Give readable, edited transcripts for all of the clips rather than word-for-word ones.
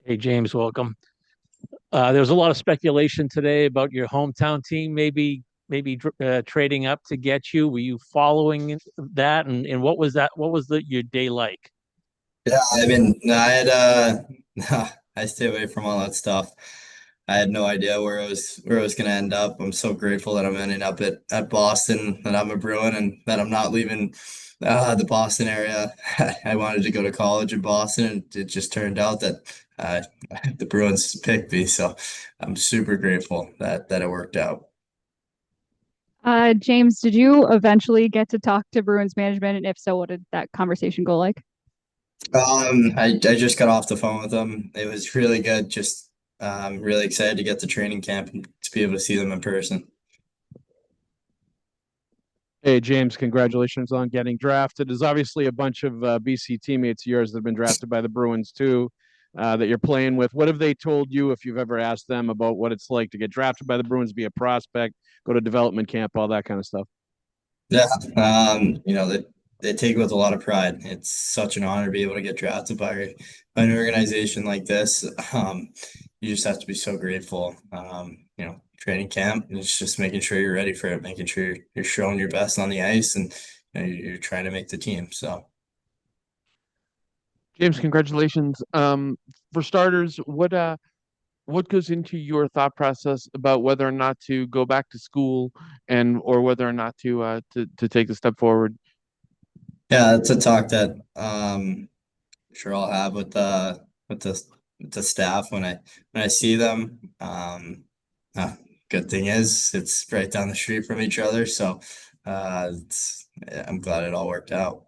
Hey, James, welcome. There was a lot of speculation today about your hometown team maybe trading up to get you. Were you following that? And what was that? What was your day like? Yeah, I had I stay away from all that stuff. I had no idea where I was gonna end up. I'm so grateful that I'm ending up at Boston, that I'm a Bruin and that I'm not leaving the Boston area. I wanted to go to college in Boston and it just turned out that uh, the Bruins picked me. So I'm super grateful that it worked out. James, did you eventually get to talk to Bruins management? And if so, what did that conversation go like? I just got off the phone with them. It was really good. Just really excited to get to training camp and to be able to see them in person. Hey, James, congratulations on getting drafted. There's obviously a bunch of BC teammates of yours that have been drafted by the Bruins too, that you're playing with. What have they told you, if you've ever asked them about what it's like to get drafted by the Bruins, be a prospect, go to development camp, all that kind of stuff? Yeah, they take it with a lot of pride. It's such an honor to be able to get drafted by an organization like this. You just have to be so grateful. Training camp, it's just making sure you're ready for it, making sure you're showing your best on the ice, and you're trying to make the team. So. James, congratulations. For starters, what goes into your thought process about whether or not to go back to school and or whether or not to take the step forward? Yeah, it's a talk that sure I'll have with the with the staff when I see them. Uh, Good thing is it's right down the street from each other, so I'm glad it all worked out.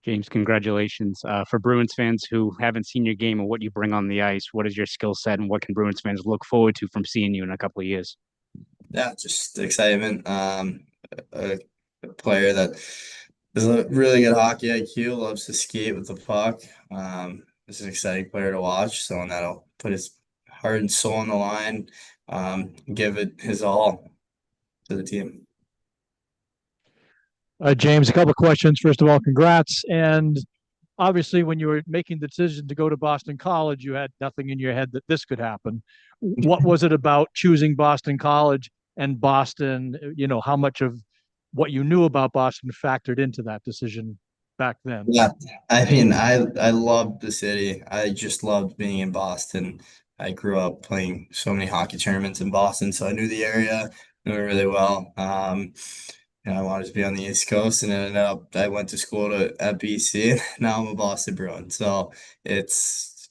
James, congratulations. For Bruins fans who haven't seen your game and what you bring on the ice, what is your skill set and what can Bruins fans look forward to from seeing you in a couple of years? Yeah, just excitement. A, a player that is a really good hockey IQ, loves to skate with the puck. This is an exciting player to watch, someone that'll put his heart and soul on the line, give it his all to the team. James, a couple of questions. First of all, congrats. And obviously, when you were making the decision to go to Boston College, you had nothing in your head that this could happen. What was it about choosing Boston College and Boston? How much of what you knew about Boston factored into that decision back then? Yeah, I loved the city. I just loved being in Boston. I grew up playing so many hockey tournaments in Boston, so I knew the area, knew it really well. I wanted to be on the East Coast, and ended up I went to school at BC, and now I'm a Boston Bruin. So it's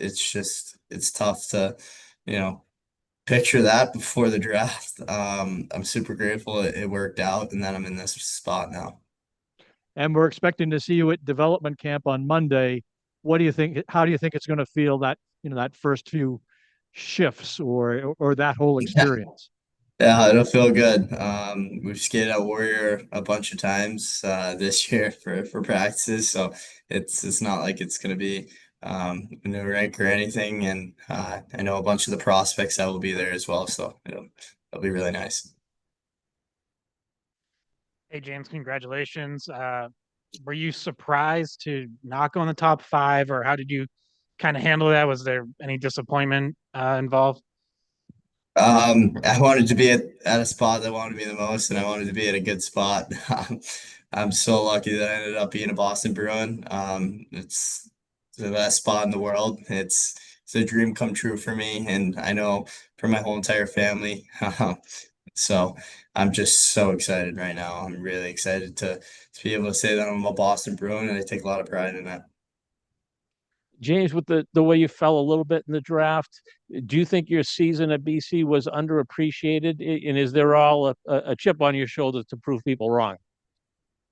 tough to, you know, picture that before the draft. I'm super grateful it worked out, and that I'm in this spot now. And we're expecting to see you at development camp on Monday. What do you think? How do you think it's going to feel that first few shifts or that whole experience? Yeah, it'll feel good. We've skated at Warrior a bunch of times this year for practices, so it's not like it's gonna be a new rink or anything. And I know a bunch of the prospects that will be there as well, so it'll be really nice. Hey, James, congratulations. Were you surprised to not go in the top five, or how did you kind of handle that? Was there any disappointment involved? I wanted to be at a spot that wanted me the most, and I wanted to be at a good spot. I'm so lucky that I ended up being a Boston Bruin. It's the best spot in the world. It's a dream come true for me, and I know for my whole entire family. So I'm just so excited right now. I'm really excited to be able to say that I'm a Boston Bruin, and I take a lot of pride in that. James, with the way you fell a little bit in the draft, do you think your season at BC was underappreciated? And is there all a chip on your shoulder to prove people wrong?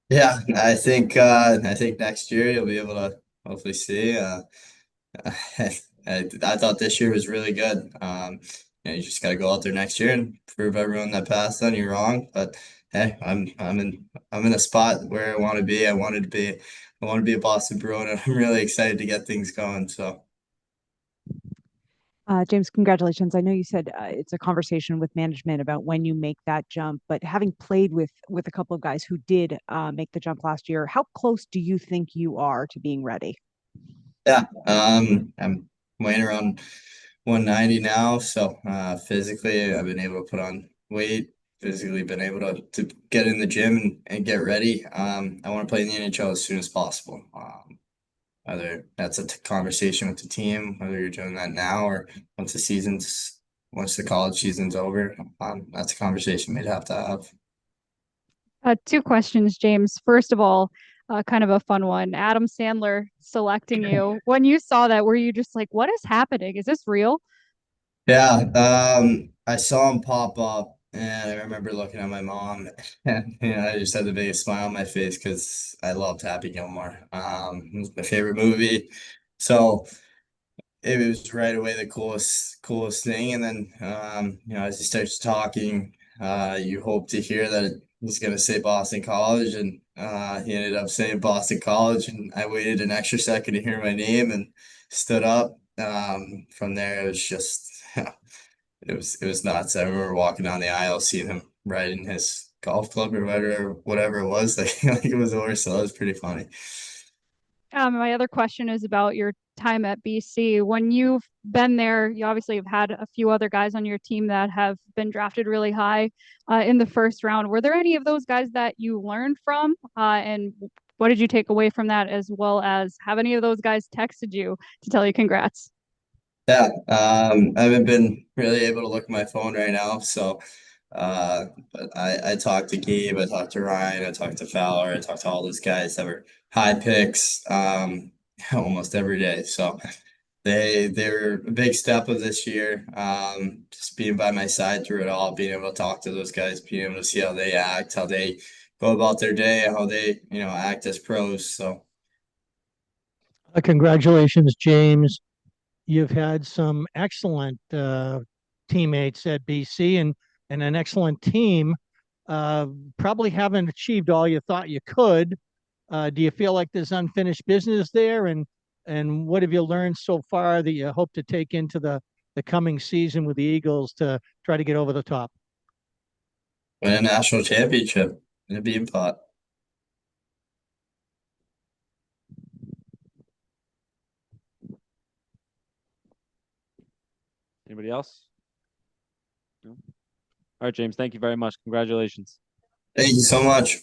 Yeah, I think next year you'll be able to hopefully see. I thought this year was really good. You just got to go out there next year and prove everyone that passed on you wrong. But hey, I'm in a spot where I want to be. I want to be a Boston Bruin, and I'm really excited to get things going. So James, congratulations. I know you said it's a conversation with management about when you make that jump, but having played with a couple of guys who did make the jump last year, how close do you think you are to being ready? yeah, I'm weighing around 190 now. So physically, I've been able to put on weight. Physically, been able to get in the gym and get ready. I want to play in the NHL as soon as possible. Whether that's a conversation with the team, whether you're doing that now or once the college season's over, that's a conversation we'd have to have. Two questions, James. First of all, kind of a fun one. Adam Sandler selecting you. When you saw that, were you just like, what is happening? Is this real? Yeah, I saw him pop up, and I remember looking at my mom, and I just had the biggest smile on my face because I loved Happy Gilmore. It was my favorite movie, so it was right away the coolest thing. And then as he starts talking, you hope to hear that he's gonna say Boston College, and he ended up saying Boston College, and I waited an extra second to hear my name and stood up. From there, it was just it was nuts. I remember walking down the aisle, seeing him riding his golf club or whatever it was, like it was over. So that was pretty funny. My other question is about your time at BC. When you've been there, you obviously have had a few other guys on your team that have been drafted really high in the first round. Were there any of those guys that you learned from? And what did you take away from that, as well as have any of those guys texted you to tell you congrats? Yeah, I haven't been really able to look at my phone right now, so but I talked to Gabe, I talked to Ryan, I talked to Fowler, I talked to all those guys that were high picks almost every day. So they're a big step of this year. Just being by my side through it all, being able to talk to those guys, being able to see how they act, how they go about their day, how they act as pros. So Congratulations, James. You've had some excellent teammates at BC and an excellent team. Probably haven't achieved all you thought you could. Do you feel like there's unfinished business there? And what have you learned so far that you hope to take into the coming season with the Eagles to try to get over the top? win a national championship in a bean pot. Anybody else? No? All right, James, thank you very much. Congratulations. Thank you so much.